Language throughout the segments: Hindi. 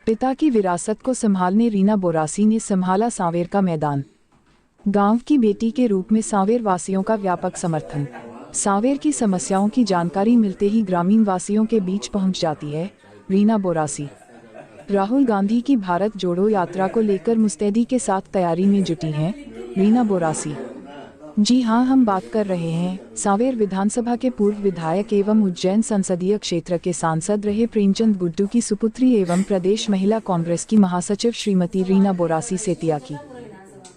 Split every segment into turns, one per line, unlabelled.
पिता की विरासत को संभालने रीना बोरासी ने संभाला सांवेर का मैदान। गांव की बेटी के रूप में सांवेर वासियों का व्यापक समर्थन। सांवेर की समस्याओं की जानकारी मिलते ही ग्रामीण वासियों के बीच पहुंच जाती है रीना बोरासी। राहुल गांधी की भारत जोड़ो यात्रा को लेकर मुस्तैदी के साथ तैयारी में जुटी हैं रीना बोरासी। जी हां, हम बात कर रहे हैं सांवेर विधानसभा के पूर्व विधायक एवं उज्जैन संसदीय क्षेत्र के सांसद रहे प्रेमचंद गुड्डू की सुपुत्री एवं प्रदेश महिला कांग्रेस की महासचिव श्रीमती रीना बोरासी सेतिया की।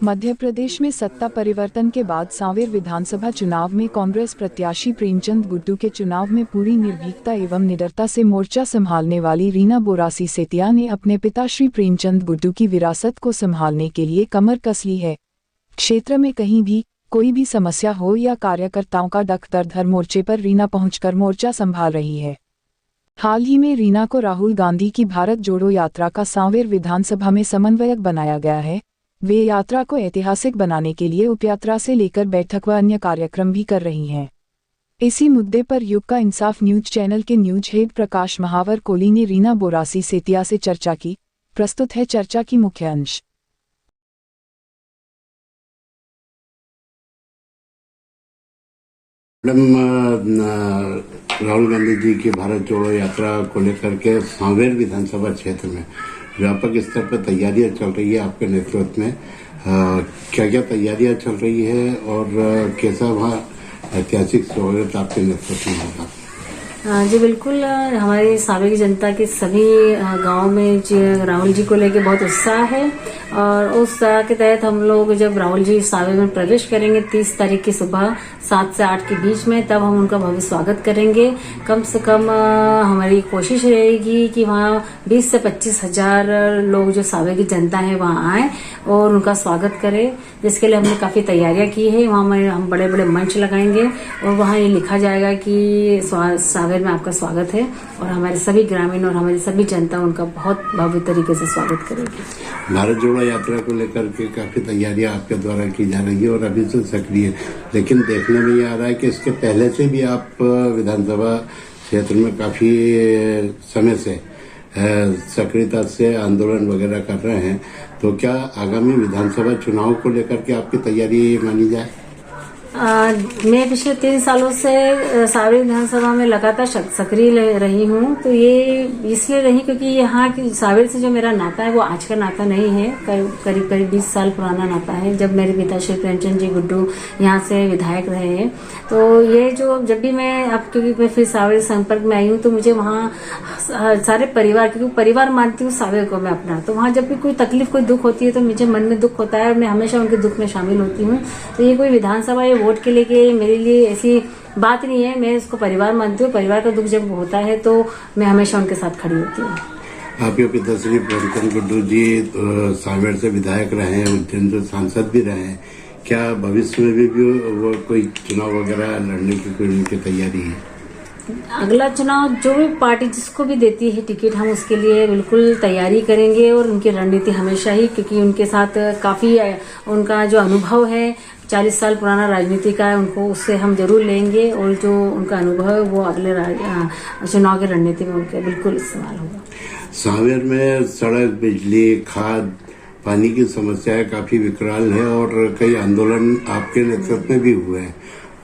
मध्य प्रदेश में सत्ता परिवर्तन के बाद सांवेर विधानसभा चुनाव में कांग्रेस प्रत्याशी प्रेमचंद गुड्डू के चुनाव में पूरी निर्भीकता एवं निडरता से मोर्चा संभालने वाली रीना बोरासी सेतिया ने अपने पिता श्री प्रेमचंद गुड्डू की विरासत को संभालने के लिए कमर कस ली है। क्षेत्र में कहीं भी कोई भी समस्या हो या कार्यकर्ताओं का दर मोर्चे पर रीना पहुंचकर मोर्चा संभाल रही है। हाल ही में रीना को राहुल गांधी की भारत जोड़ो यात्रा का सांवेर विधानसभा में समन्वयक बनाया गया है। वे यात्रा को ऐतिहासिक बनाने के लिए उपयात्रा से लेकर बैठक व अन्य कार्यक्रम भी कर रही हैं। इसी मुद्दे पर युग का इंसाफ न्यूज चैनल के न्यूज हेड प्रकाश महावर कोहली ने रीना बोरासी सेतिया से चर्चा की। प्रस्तुत है चर्चा की मुख्य अंश।
मैडम, राहुल गांधी जी की भारत जोड़ो यात्रा को लेकर के सांवेर विधानसभा क्षेत्र में व्यापक स्तर पर तैयारियां चल रही है आपके नेतृत्व में। क्या क्या तैयारियां चल रही है और कैसा वहाँ ऐतिहासिक स्वागत आपके नेतृत्व में होगा?
जी बिल्कुल, हमारी सांवेर की जनता के सभी गांव में राहुल जी को लेके बहुत उत्साह है और उस उत्साह के तहत हम लोग जब राहुल जी सांवेर में प्रवेश करेंगे 30 तारीख की सुबह 7 से 8 के बीच में, तब हम उनका भव्य स्वागत करेंगे। कम से कम हमारी कोशिश रहेगी कि वहाँ 20 से 25 हजार लोग जो सांवेर की जनता है वहाँ आए और उनका स्वागत करें, जिसके लिए हमने काफी तैयारियां की है। वहाँ हम बड़े बड़े मंच लगाएंगे और वहाँ ये लिखा जाएगा कि सांवेर में आपका स्वागत है और हमारे सभी ग्रामीण और हमारी सभी जनता उनका बहुत भव्य तरीके से स्वागत करेगी।
भारत जोड़ो यात्रा को लेकर के काफी तैयारियां आपके द्वारा की जा रही है और अभी से सक्रिय है, लेकिन देखने में ये आ रहा है कि इसके पहले से भी आप विधानसभा क्षेत्र में काफी समय से सक्रियता से आंदोलन वगैरह कर रहे हैं, तो क्या आगामी विधानसभा चुनाव को लेकर के आपकी तैयारी मानी जाए?
मैं पिछले 3 सालों से सांवेर विधानसभा में लगातार सक्रिय रही हूँ। तो ये इसलिए रही क्योंकि यहाँ की सांवेर से जो मेरा नाता है वो आज का नाता नहीं है, करीब 20 साल पुराना नाता है, जब मेरे पिता श्री प्रेमचंद जी गुड्डू यहाँ से विधायक रहे हैं। तो ये जो जब भी मैं अब क्योंकि मैं फिर सांवेर संपर्क में आई हूँ तो मुझे वहाँ सारे परिवार, क्योंकि परिवार मानती हूँ सांवेर को मैं अपना, तो वहाँ जब भी कोई तकलीफ कोई दुख होती है तो मुझे मन में दुख होता है और मैं हमेशा उनके दुख में शामिल होती हूँ। तो ये कोई विधानसभा वोट के लिए मेरे लिए ऐसी बात नहीं है, मैं इसको परिवार मानती हूँ। परिवार का दुख जब होता है तो मैं हमेशा उनके साथ खड़ी होती हूँ।
आपके पिता श्री प्रेमचंद गुड्डू जी सांवेर से विधायक रहे हैं, उज्जैन से सांसद भी रहे हैं, क्या भविष्य में भी वो कोई चुनाव वगैरह लड़ने की कोई उनकी तैयारी है?
अगला चुनाव जो भी पार्टी जिसको भी देती है टिकट, हम उसके लिए बिल्कुल तैयारी करेंगे और उनकी रणनीति हमेशा ही, क्योंकि उनके साथ काफी उनका जो अनुभव है 40 साल पुराना राजनीति का है, उनको उससे हम जरूर लेंगे और जो उनका अनुभव है वो अगले चुनाव की रणनीति में उनके बिल्कुल इस्तेमाल होगा।
सांवेर में सड़क, बिजली, खाद, पानी की समस्याएं काफी विकराल है और कई आंदोलन आपके नेतृत्व में भी हुए हैं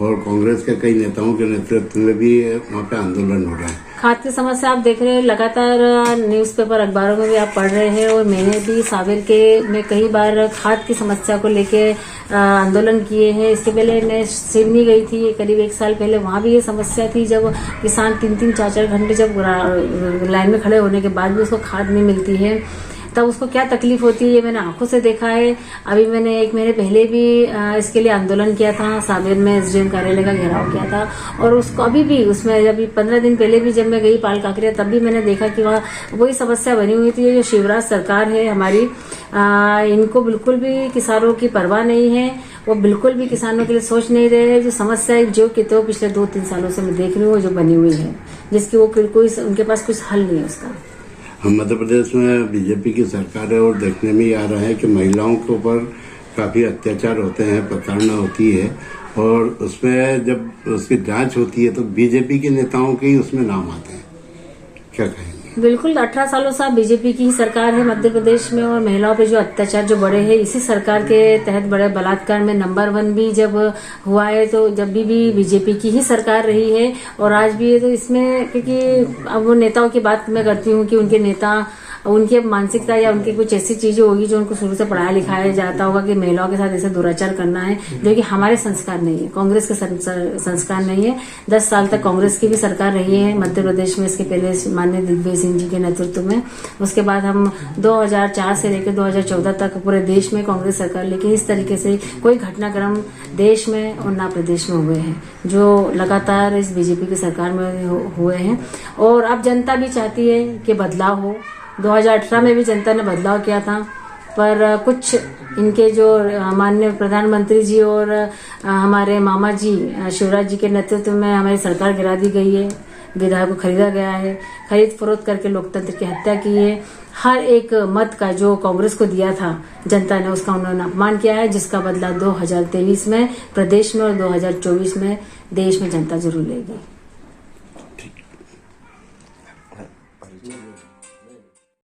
और कांग्रेस के कई नेताओं के नेतृत्व में भी वहाँ पे आंदोलन हो रहा है।
खाद की समस्या आप देख रहे हैं, लगातार न्यूज़पेपर अखबारों में भी आप पढ़ रहे हैं और मैंने भी सांवेर में कई बार खाद की समस्या को लेके आंदोलन किए हैं। इसके पहले मैं सिवनी गई थी करीब 1 साल पहले, वहां भी ये समस्या थी, जब किसान 3-3, 4-4 घंटे जब लाइन में खड़े होने के बाद भी उसको खाद नहीं मिलती है, तब उसको क्या तकलीफ होती है, ये मैंने आंखों से देखा है। अभी मैंने 1 महीने पहले भी इसके लिए आंदोलन किया था, सांवेर में एसडीएम कार्यालय का घेराव किया था और उसको अभी भी उसमें अभी 15 दिन पहले भी जब मैं गई पाल काकरिया, तब भी मैंने देखा कि वहाँ वही समस्या बनी हुई थी। जो शिवराज सरकार है हमारी, इनको बिल्कुल भी किसानों की परवाह नहीं है, वो बिल्कुल भी किसानों के लिए सोच नहीं रहे हैं। जो समस्या जो कि तो पिछले 2-3 सालों से मैं देख रही हूँ जो बनी हुई है, जिसकी वो कोई उनके पास कुछ हल नहीं है उसका।
मध्य प्रदेश में बीजेपी की सरकार है और देखने में आ रहा है कि महिलाओं के ऊपर काफी अत्याचार होते हैं, प्रताड़ना होती है और उसमें जब उसकी जांच होती है तो बीजेपी के नेताओं के ही उसमें नाम आते हैं, क्या कहेंगे?
बिल्कुल 18 सालों से बीजेपी की ही सरकार है मध्य प्रदेश में, और महिलाओं पे जो अत्याचार जो बढ़े हैं इसी सरकार के तहत बड़े बलात्कार में नंबर 1 भी जब हुआ है, तो जब भी बीजेपी की ही सरकार रही है और आज भी है। तो इसमें क्योंकि अब वो नेताओं की बात मैं करती हूँ कि उनके नेता उनकी मानसिकता या उनकी कुछ ऐसी चीजें होगी जो उनको शुरू से पढ़ाया लिखाया जाता होगा कि महिलाओं के साथ ऐसे दुराचार करना है, जो कि हमारे संस्कार नहीं है, कांग्रेस के संस्कार नहीं है। 10 साल तक कांग्रेस की भी सरकार रही है मध्य प्रदेश में, इसके पहले माननीय दिग्विजय सिंह जी के नेतृत्व में। उसके बाद हम 2004 से लेकर 2014 तक पूरे देश में कांग्रेस सरकार, लेकिन इस तरीके से कोई घटनाक्रम देश में और ना प्रदेश में हुए हैं जो लगातार इस बीजेपी की सरकार में हुए हैं। और अब जनता भी चाहती है कि बदलाव हो। 2018 में भी जनता ने बदलाव किया था, पर कुछ इनके जो माननीय प्रधानमंत्री जी और हमारे मामा जी शिवराज जी के नेतृत्व में हमारी सरकार गिरा दी गई है, विधायक को खरीदा गया है, खरीद फरोख्त करके लोकतंत्र की हत्या की है। हर एक मत का जो कांग्रेस को दिया था जनता ने, उसका उन्होंने अपमान किया है, जिसका बदला 2023 में प्रदेश में और 2024 में देश में जनता जरूर लेगी।